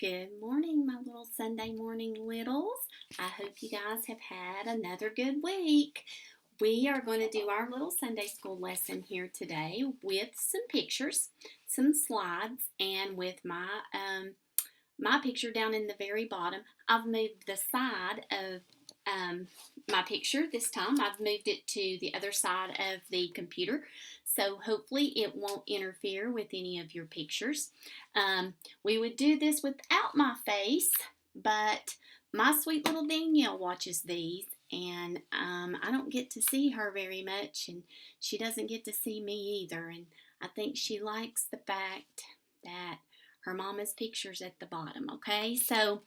Good morning, my little Sunday morning littles. I hope you guys have had another good week. We are going to do our little Sunday school lesson here today with some pictures, some slides, and with my picture down in the very bottom. I've moved the side of my picture this time. I've moved it to the other side of the computer, so hopefully it won't interfere with any of your pictures. We would do this without my face, but my sweet little Danielle watches these, and I don't get to see her very much, and she doesn't get to see me either, and I think she likes the fact that her mama's picture's at the bottom, okay? So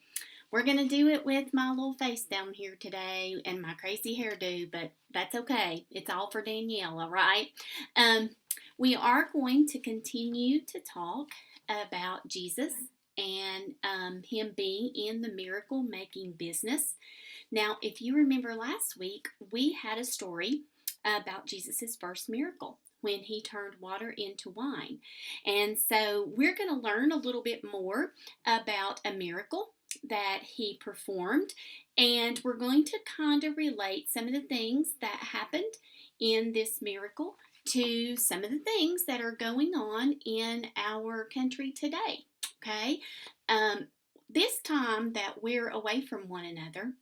we're going to do it with my little face down here today and my crazy hairdo, but that's okay. It's all for Danielle, all right? We are going to continue to talk about Jesus and him being in the miracle making business. Now, if you remember last week, we had a story about Jesus' first miracle when he turned water into wine. And so we're going to learn a little bit more about a miracle that he performed, and we're going to kind of relate some of the things that happened in this miracle to some of the things that are going on in our country today. Okay, this time that we're away from one another,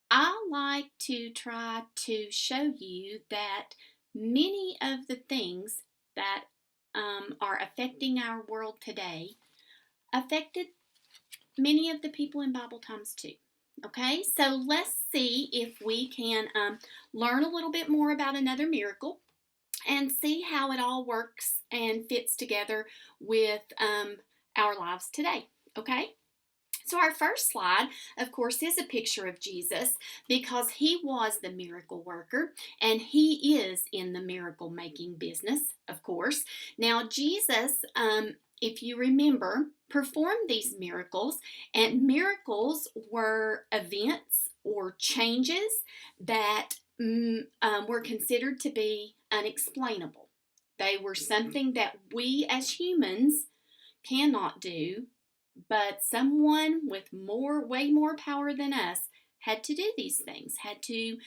I like to try to show you that many of the things that are affecting our world today affected many of the people in Bible times too. Okay, so let's see if we can learn a little bit more about another miracle and see how it all works and fits together with our lives today. Okay, so our first slide, of course, is a picture of Jesus because he was the miracle worker and he is in the miracle making business, of course. Now, Jesus, if you remember, performed these miracles, and miracles were events or changes that were considered to be unexplainable. They were something that we as humans cannot do, but someone with way more power than us had to do these things, had to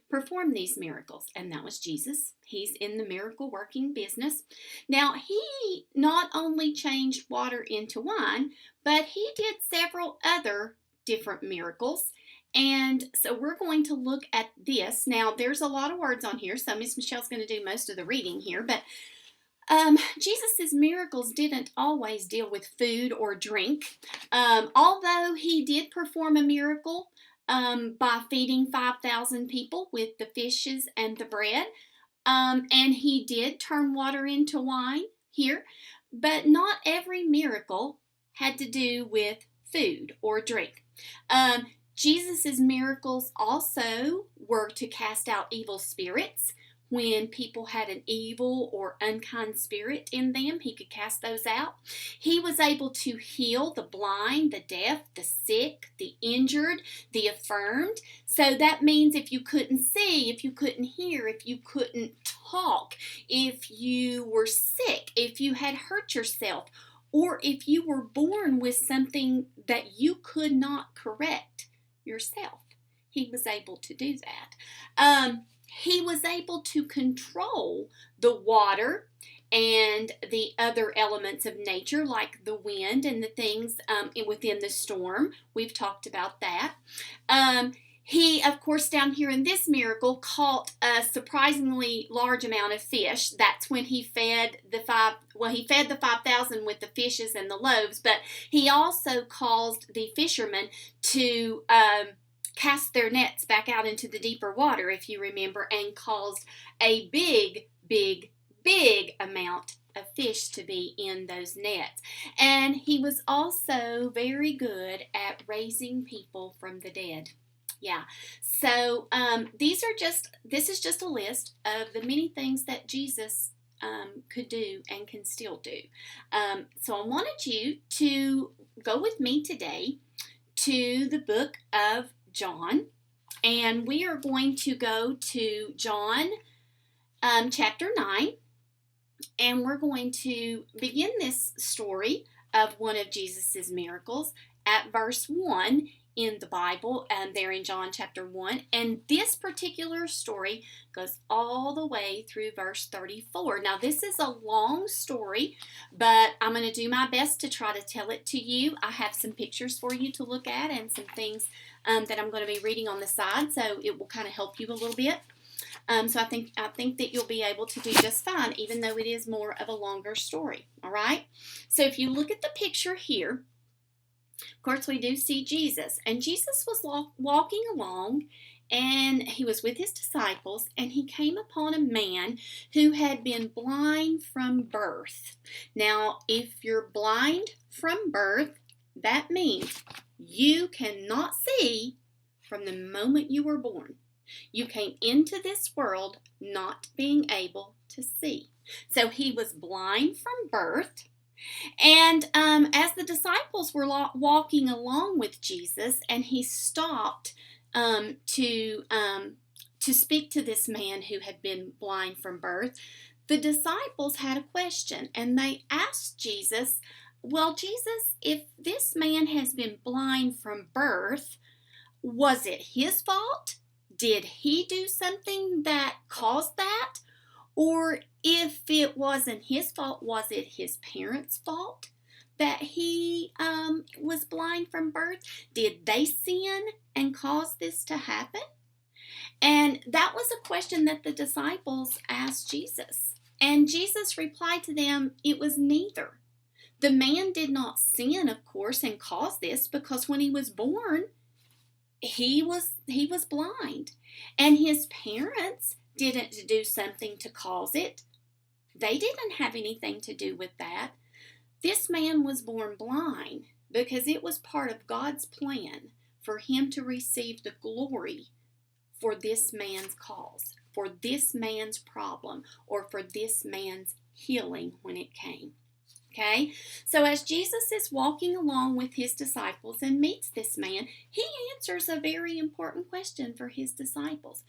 perform these miracles, and that was Jesus. He's in the miracle working business. Now, he not only changed water into wine, but he did several other different miracles. And so we're going to look at this. Now, there's a lot of words on here, so Miss Michelle's going to do most of the reading here, but Jesus' miracles didn't always deal with food or drink. Although he did perform a miracle by feeding 5,000 people with the fishes and the bread, and he did turn water into wine here, but not every miracle had to do with food or drink. Jesus' miracles also were to cast out evil spirits. When people had an evil or unkind spirit in them, he could cast those out. He was able to heal the blind, the deaf, the sick, the injured, the affirmed. So that means if you couldn't see, if you couldn't hear, if you couldn't talk, if you were sick, if you had hurt yourself, or if you were born with something that you could not correct yourself, he was able to do that. He was able to control the water and the other elements of nature, like the wind and the things within the storm. We've talked about that. He, of course, down here in this miracle, caught a surprisingly large amount of fish. That's when he fed the 5,000 with the fishes and the loaves, but he also caused the fishermen to cast their nets back out into the deeper water, if you remember, and caused a big amount of fish to be in those nets. And he was also very good at raising people from the dead. Yeah, so this is just a list of the many things that Jesus could do and can still do. So I wanted you to go with me today to the book of John, and we are going to go to John chapter 9, and we're going to begin this story of one of Jesus's miracles at verse 1 in the Bible, there in John chapter 1. And this particular story goes all the way through verse 34. Now, this is a long story, but I'm going to do my best to try to tell it to you. I have some pictures for you to look at and some things that I'm going to be reading on the side, so it will kind of help you a little bit. So I think that you'll be able to do just fine, even though it is more of a longer story. All right. So if you look at the picture here, of course we do see Jesus, and Jesus was walking along, and he was with his disciples, and he came upon a man who had been blind from birth. Now, if you're blind from birth, that means you cannot see from the moment you were born. You came into this world not being able to see. So he was blind from birth. And as the disciples were walking along with Jesus, and he stopped to speak to this man who had been blind from birth, the disciples had a question, and they asked Jesus, well, Jesus, if this man has been blind from birth, was it his fault? Did he do something that caused that? Or if it wasn't his fault, was it his parents' fault that he was blind from birth? Did they sin and cause this to happen? And that was a question that the disciples asked Jesus. And Jesus replied to them, it was neither. The man did not sin, of course, and cause this, because when he was born, he was blind, and his parents didn't do something to cause it. They didn't have anything to do with that. This man was born blind because it was part of God's plan for him to receive the glory for this man's cause, for this man's problem, or for this man's healing when it came. Okay, so as Jesus is walking along with his disciples and meets this man, he answers a very important question for his disciples.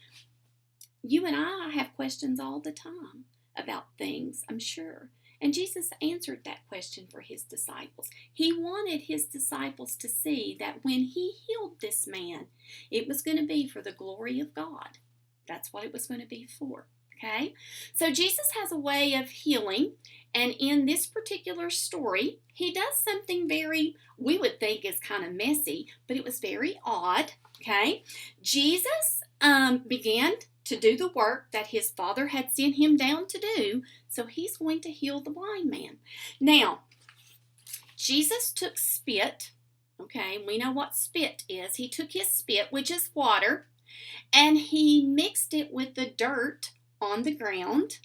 You and I have questions all the time about things, I'm sure. And Jesus answered that question for his disciples. He wanted his disciples to see that when he healed this man, it was going to be for the glory of God. That's what it was going to be for. Okay, so Jesus has a way of healing, and in this particular story, he does something very, we would think is kind of messy, but it was very odd. Okay, Jesus began to do the work that his Father had sent him down to do, so he's going to heal the blind man. Now, Jesus took spit. Okay, we know what spit is. He took his spit, which is water, and he mixed it with the dirt on the ground.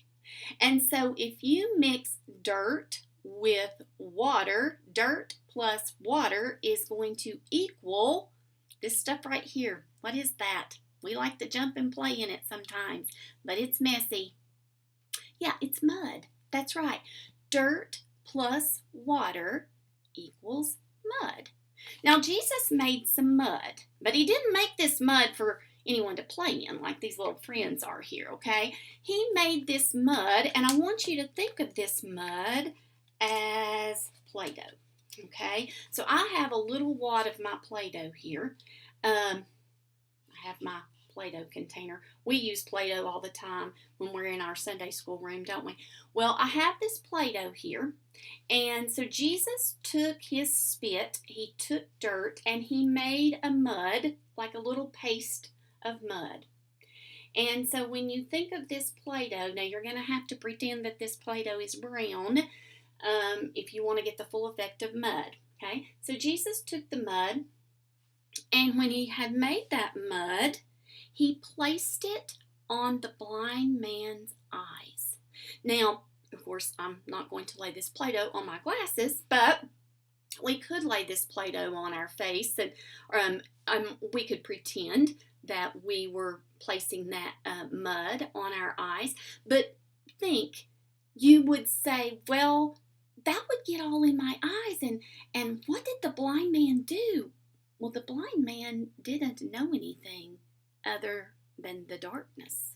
And so if you mix dirt with water, dirt plus water is going to equal this stuff right here. What is that? We like to jump and play in it sometimes, but it's messy. Yeah, it's mud. That's right. Dirt plus water equals mud. Now, Jesus made some mud, but he didn't make this mud for anyone to play in like these little friends are here, okay? He made this mud, and I want you to think of this mud as Play-Doh, okay? So I have a little wad of my Play-Doh here. I have my Play-Doh container. We use Play-Doh all the time when we're in our Sunday school room, don't we? Well, I have this Play-Doh here, and so Jesus took his spit, he took dirt, and he made a mud, like a little paste of mud. And so when you think of this Play-Doh, now you're going to have to pretend that this Play-Doh is brown if you want to get the full effect of mud. Okay, so Jesus took the mud, and when he had made that mud, he placed it on the blind man's eyes. Now, of course, I'm not going to lay this Play-Doh on my glasses, but we could lay this Play-Doh on our face, and we could pretend that we were placing that mud on our eyes. But think, you would say, well, that would get all in my eyes, and what did the blind man do? Well, the blind man didn't know anything other than the darkness.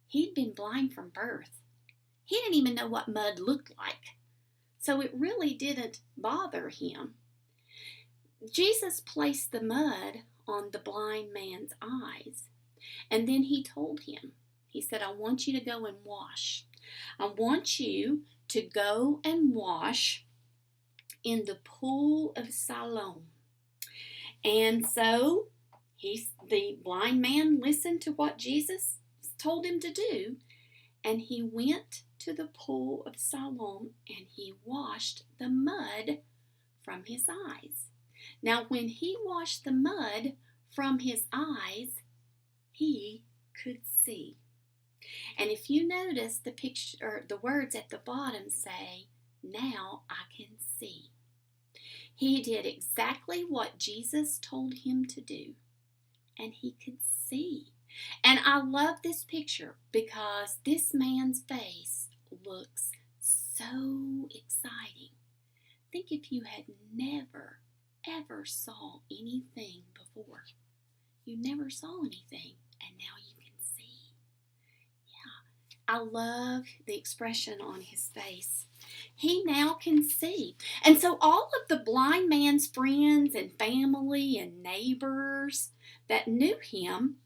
He'd been blind from birth. He didn't even know what mud looked like. So it really didn't bother him. Jesus placed the mud on the blind man's eyes, and then he told him, he said, I want you to go and wash. I want you to go and wash in the pool of Siloam. And so the blind man listened to what Jesus told him to do, and he went to the pool of Siloam and he washed the mud from his eyes. Now, when he washed the mud from his eyes, he could see. And if you notice the picture, or the words at the bottom say, now I can see. He did exactly what Jesus told him to do, and he could see. And I love this picture because this man's face looks so exciting. Think if you had never, ever saw anything before. You never saw anything, and now you can see. Yeah, I love the expression on his face. He now can see. And so all of the blind man's friends and family and neighbors that knew him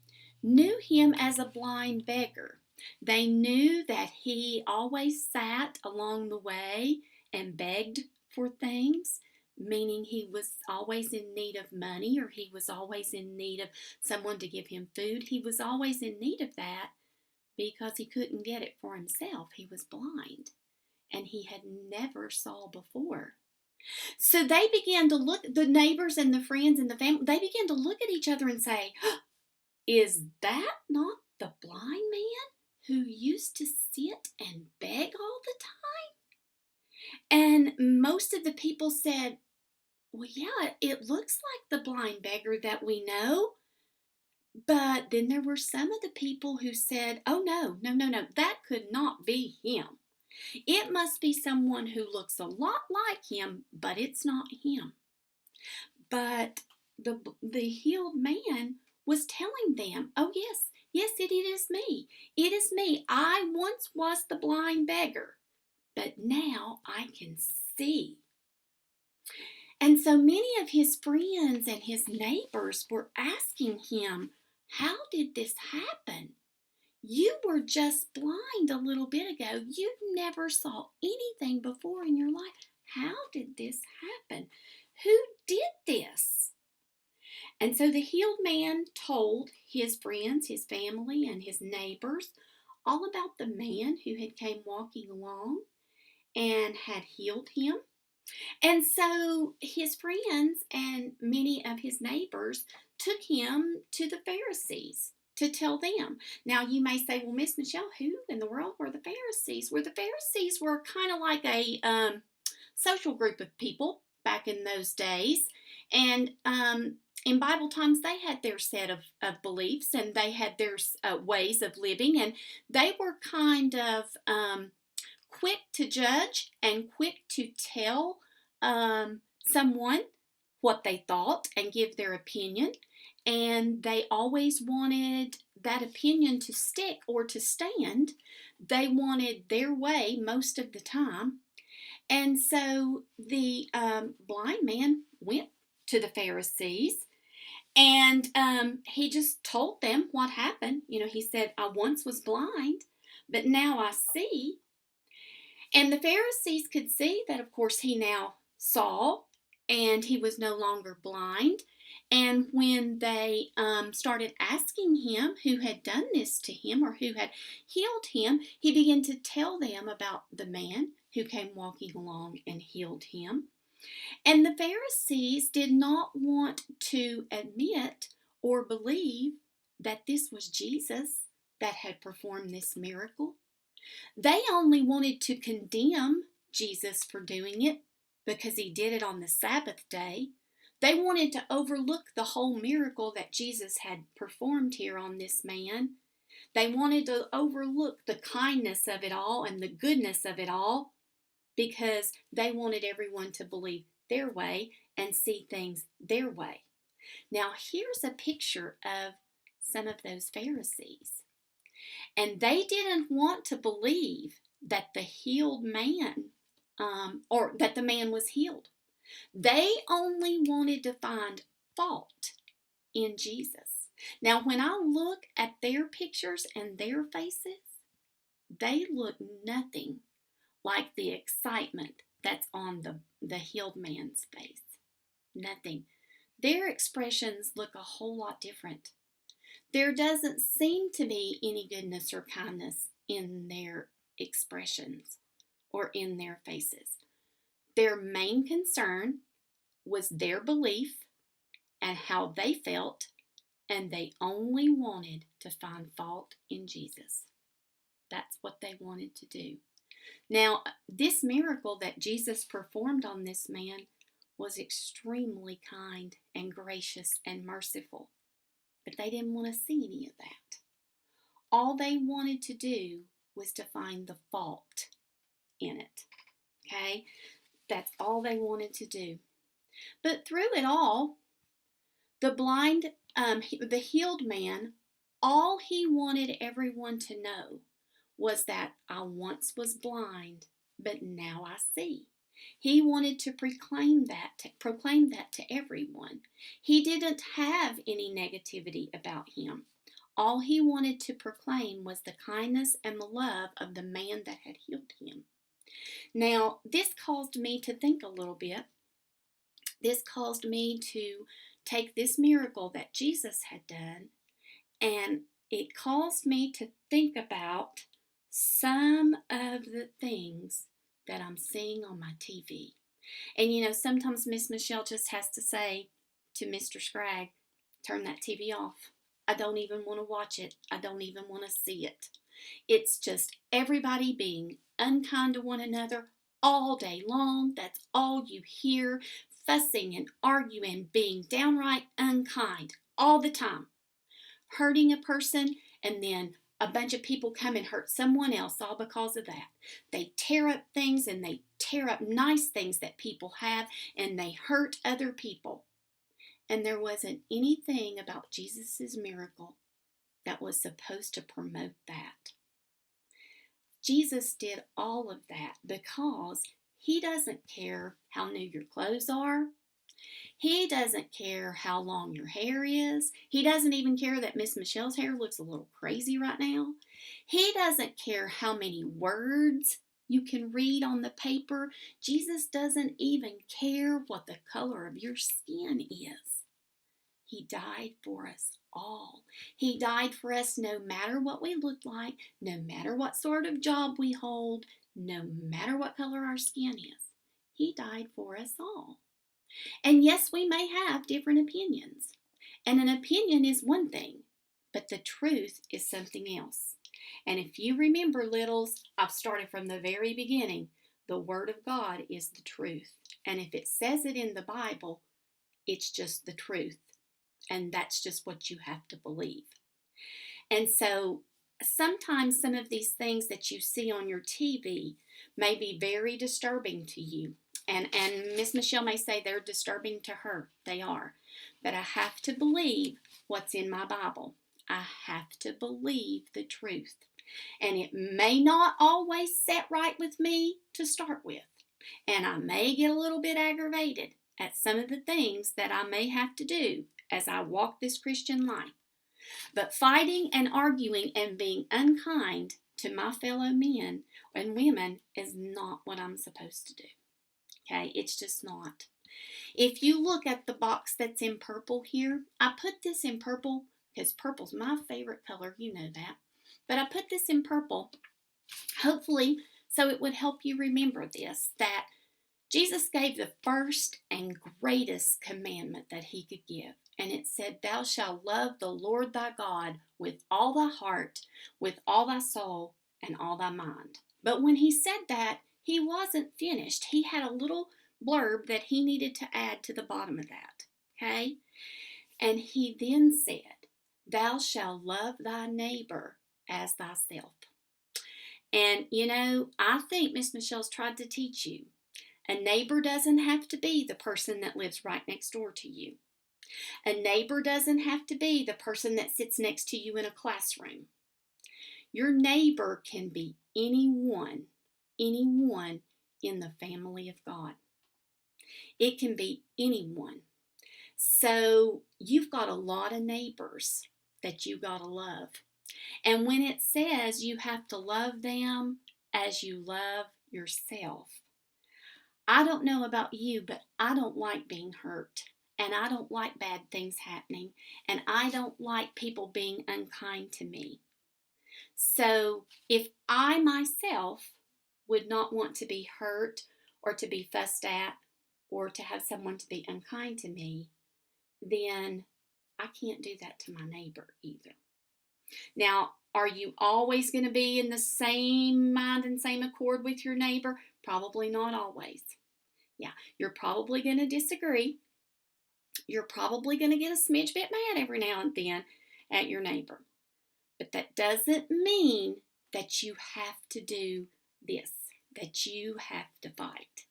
as a blind beggar. They knew that he always sat along the way and begged for things, meaning he was always in need of money, or he was always in need of someone to give him food. He was always in need of that because he couldn't get it for himself. He was blind, and he had never saw before. So they began to look, the neighbors and the friends and the family, they began to look at each other and say, is that not the blind man who used to sit and beg all the time? And most of the people said, well, yeah, it looks like the blind beggar that we know. But then there were some of the people who said, oh, no, that could not be him. It must be someone who looks a lot like him, but it's not him. But the healed man was telling them, oh, yes, it is me. It is me. I once was the blind beggar, but now I can see. And so many of his friends and his neighbors were asking him, how did this happen? You were just blind a little bit ago. You never saw anything before in your life. How did this happen? Who did this? And so the healed man told his friends, his family, and his neighbors all about the man who had came walking along and had healed him. And so his friends and many of his neighbors took him to the Pharisees to tell them. Now you may say, well, Miss Michelle, who in the world were the Pharisees? Well, the Pharisees were kind of like a social group of people back in those days. And in Bible times, they had their set of beliefs, and they had their ways of living, and they were kind of quick to judge and quick to tell someone what they thought and give their opinion. And they always wanted that opinion to stick or to stand. They wanted their way most of the time. And so the blind man went to the Pharisees, and he just told them what happened. You know, he said, I once was blind, but now I see. And the Pharisees could see that, of course, he now saw, and he was no longer blind. And when they started asking him who had done this to him or who had healed him, he began to tell them about the man who came walking along and healed him. And the Pharisees did not want to admit or believe that this was Jesus that had performed this miracle. They only wanted to condemn Jesus for doing it because he did it on the Sabbath day. They wanted to overlook the whole miracle that Jesus had performed here on this man. They wanted to overlook the kindness of it all and the goodness of it all because they wanted everyone to believe their way and see things their way. Now, here's a picture of some of those Pharisees. And they didn't want to believe that the healed man or that the man was healed. They only wanted to find fault in Jesus. Now, when I look at their pictures and their faces, they look nothing like the excitement that's on the healed man's face. Nothing. Their expressions look a whole lot different. There doesn't seem to be any goodness or kindness in their expressions or in their faces. Their main concern was their belief and how they felt, and they only wanted to find fault in Jesus. That's what they wanted to do. Now, this miracle that Jesus performed on this man was extremely kind and gracious and merciful, but they didn't want to see any of that. All they wanted to do was to find the fault in it. Okay? That's all they wanted to do. But through it all, the healed man, all he wanted everyone to know was that I once was blind, but now I see. He wanted to proclaim that to everyone. He didn't have any negativity about him. All he wanted to proclaim was the kindness and the love of the man that had healed him. Now, this caused me to think a little bit. This caused me to take this miracle that Jesus had done, and it caused me to think about some of the things that I'm seeing on my TV. And sometimes Miss Michelle just has to say to Mr. Scragg, turn that TV off. I don't even want to watch it. I don't even want to see it. It's just everybody being unkind to one another all day long. That's all you hear, fussing and arguing, being downright unkind all the time. Hurting a person, and then a bunch of people come and hurt someone else all because of that. They tear up things, and they tear up nice things that people have, and they hurt other people. And there wasn't anything about Jesus' miracle that was supposed to promote that. Jesus did all of that because he doesn't care how new your clothes are. He doesn't care how long your hair is. He doesn't even care that Miss Michelle's hair looks a little crazy right now. He doesn't care how many words you can read on the paper. Jesus doesn't even care what the color of your skin is. He died for us all. He died for us no matter what we look like, no matter what sort of job we hold, no matter what color our skin is. He died for us all. And yes, we may have different opinions. And an opinion is one thing, but the truth is something else. And if you remember, littles, I've started from the very beginning. The Word of God is the truth. And if it says it in the Bible, it's just the truth. And that's just what you have to believe. And so sometimes some of these things that you see on your TV may be very disturbing to you. And Miss Michelle may say they're disturbing to her. They are. But I have to believe what's in my Bible. I have to believe the truth. And it may not always set right with me to start with. And I may get a little bit aggravated at some of the things that I may have to do as I walk this Christian life. But fighting and arguing and being unkind to my fellow men and women is not what I'm supposed to do. Okay, it's just not. If you look at the box that's in purple here, I put this in purple because purple's my favorite color, you know that. But I put this in purple, hopefully, so it would help you remember this, that Jesus gave the first and greatest commandment that he could give. And it said, thou shalt love the Lord thy God with all thy heart, with all thy soul, and all thy mind. But when he said that, he wasn't finished. He had a little blurb that he needed to add to the bottom of that. Okay? And he then said, thou shalt love thy neighbor as thyself. And I think Miss Michelle's tried to teach you. A neighbor doesn't have to be the person that lives right next door to you. A neighbor doesn't have to be the person that sits next to you in a classroom. Your neighbor can be anyone in the family of God. It can be anyone. So you've got a lot of neighbors that you got to love. And when it says you have to love them as you love yourself, I don't know about you, but I don't like being hurt. And I don't like bad things happening. And I don't like people being unkind to me. So if I myself would not want to be hurt or to be fussed at or to have someone to be unkind to me, then I can't do that to my neighbor either. Now, are you always going to be in the same mind and same accord with your neighbor? Probably not always. Yeah, you're probably going to disagree. You're probably going to get a smidge bit mad every now and then at your neighbor. But that doesn't mean that you have to do this, that you have to fight.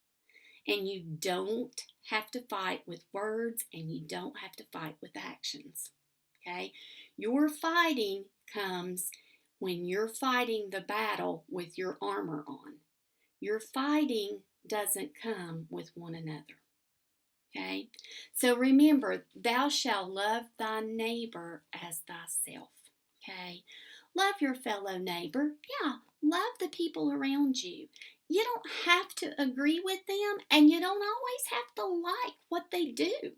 And you don't have to fight with words, and you don't have to fight with actions. Okay? Your fighting comes when you're fighting the battle with your armor on. Your fighting doesn't come with one another. Okay? So remember, thou shalt love thy neighbor as thyself. Okay? Love your fellow neighbor. Yeah, love the people around you. You don't have to agree with them, and you don't always have to like what they do.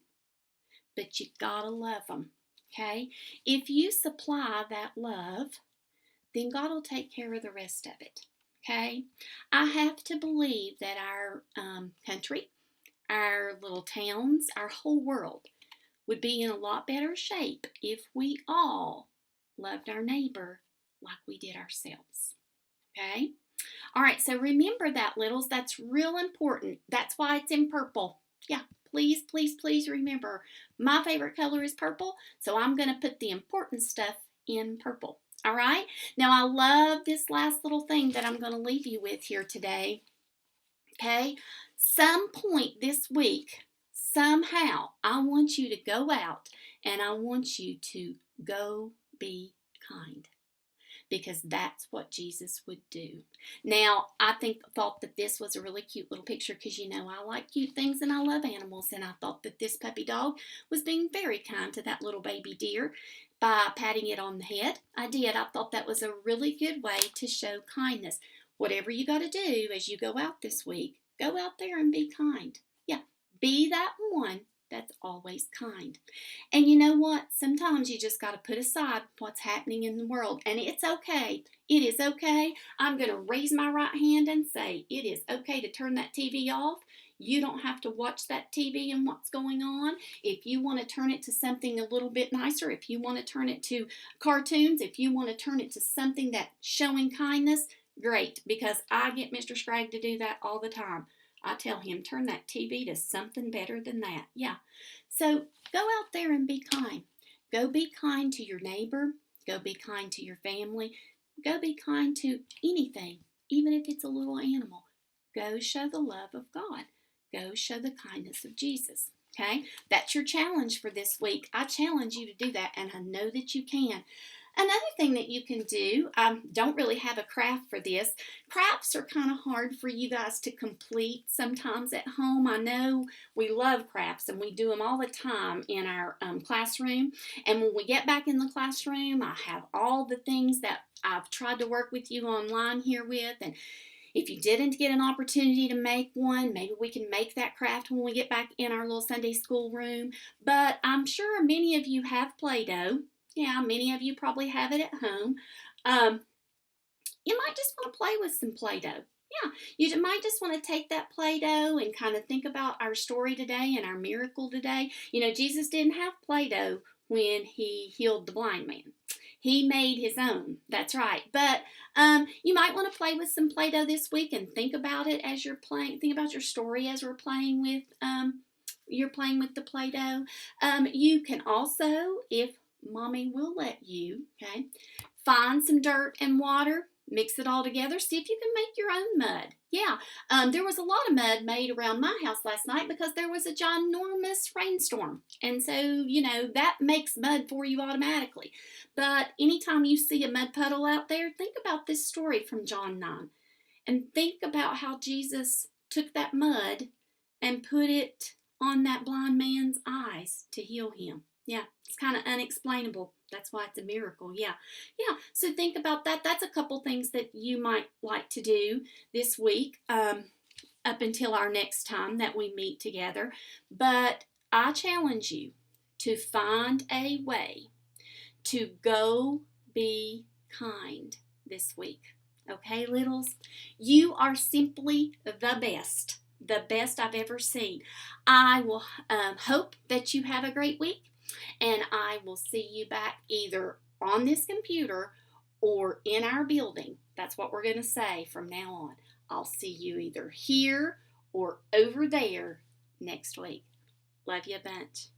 But you gotta love them. Okay? If you supply that love, then God will take care of the rest of it. Okay? I have to believe that our country, our little towns, our whole world would be in a lot better shape if we all loved our neighbor like we did ourselves. Okay? All right, so remember that, littles. That's real important. That's why it's in purple. Yeah, please, please, please remember. My favorite color is purple, so I'm going to put the important stuff in purple. All right? Now, I love this last little thing that I'm going to leave you with here today. Okay? Some point this week, somehow, I want you to go out and I want you to go be kind. Because that's what Jesus would do. Now, I thought that this was a really cute little picture because you know I like cute things and I love animals, and I thought that this puppy dog was being very kind to that little baby deer by patting it on the head. I did. I thought that was a really good way to show kindness. Whatever you got to do as you go out this week, go out there and be kind. Yeah, be that one that's always kind. And you know what? Sometimes you just got to put aside what's happening in the world. And it's okay. It is okay. I'm going to raise my right hand and say it is okay to turn that TV off. You don't have to watch that TV and what's going on. If you want to turn it to something a little bit nicer, if you want to turn it to cartoons, if you want to turn it to something that's showing kindness, great. Because I get Mr. Scragg to do that all the time. I tell him, turn that TV to something better than that. Yeah. So go out there and be kind. Go be kind to your neighbor. Go be kind to your family. Go be kind to anything, even if it's a little animal. Go show the love of God. Go show the kindness of Jesus. Okay? That's your challenge for this week. I challenge you to do that, and I know that you can. Another thing that you can do, don't really have a craft for this. Crafts are kind of hard for you guys to complete sometimes at home. I know we love crafts and we do them all the time in our classroom. And when we get back in the classroom, I have all the things that I've tried to work with you online here with. And if you didn't get an opportunity to make one, maybe we can make that craft when we get back in our little Sunday school room. But I'm sure many of you have Play-Doh. Yeah, many of you probably have it at home. You might just want to play with some Play-Doh. Yeah, you might just want to take that Play-Doh and kind of think about our story today and our miracle today. You know, Jesus didn't have Play-Doh when he healed the blind man. He made his own. That's right. But you might want to play with some Play-Doh this week and think about it as you're playing. Think about your story as we're playing with. You're playing with the Play-Doh. You can also, if Mommy will let you, okay, find some dirt and water, mix it all together, see if you can make your own mud. Yeah, there was a lot of mud made around my house last night because there was a ginormous rainstorm. And so, you know, that makes mud for you automatically. But anytime you see a mud puddle out there, think about this story from John 9 and think about how Jesus took that mud and put it on that blind man's eyes to heal him. Yeah, it's kind of unexplainable. That's why it's a miracle. Yeah. Yeah. So think about that. That's a couple things that you might like to do this week, up until our next time that we meet together. But I challenge you to find a way to go be kind this week. Okay, littles? You are simply the best I've ever seen. I will hope that you have a great week, and I will see you back either on this computer or in our building. That's what we're going to say from now on. I'll see you either here or over there next week. Love you a bunch.